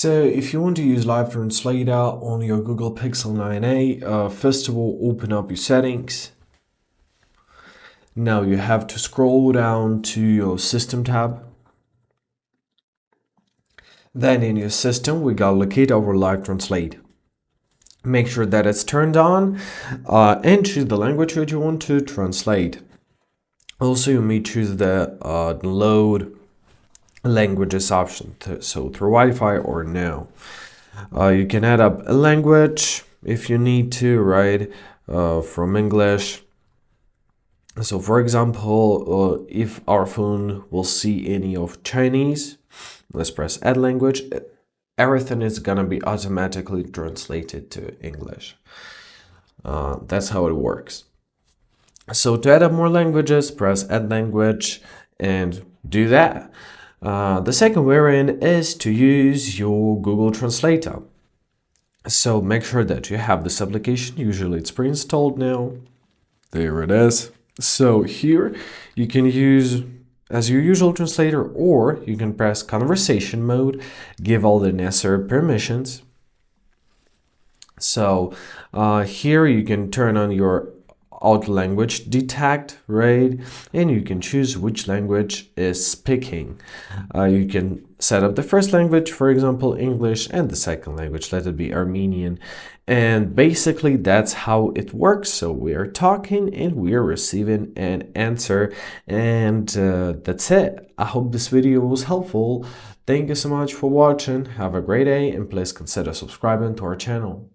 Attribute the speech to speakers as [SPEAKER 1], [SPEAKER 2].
[SPEAKER 1] So if you want to use Live Translator on your Google Pixel 9a, first of all, open up your settings. Now you have to scroll down to your System tab. Then in your system, we gotta locate our Live Translate. Make sure that it's turned on and choose the language that you want to translate. Also, you may choose the load languages option, so through Wi-Fi or no. You can add up a language if you need to, right? From English. So for example, if our phone will see any of Chinese, let's press add language. Everything is gonna be automatically translated to English. That's how it works. So to add up more languages, press add language and do that. The second variant is to use your Google Translator. So make sure that you have this application. Usually it's pre-installed now. There it is. So here you can use as your usual translator, or you can press conversation mode, give all the necessary permissions. So here you can turn on your auto language detect, right? And you can choose which language is speaking. You can set up the first language, for example, English, and the second language, let it be Armenian. And basically that's how it works. So we are talking and we are receiving an answer, and that's it. I hope this video was helpful. Thank you so much for watching. Have a great day, and please consider subscribing to our channel.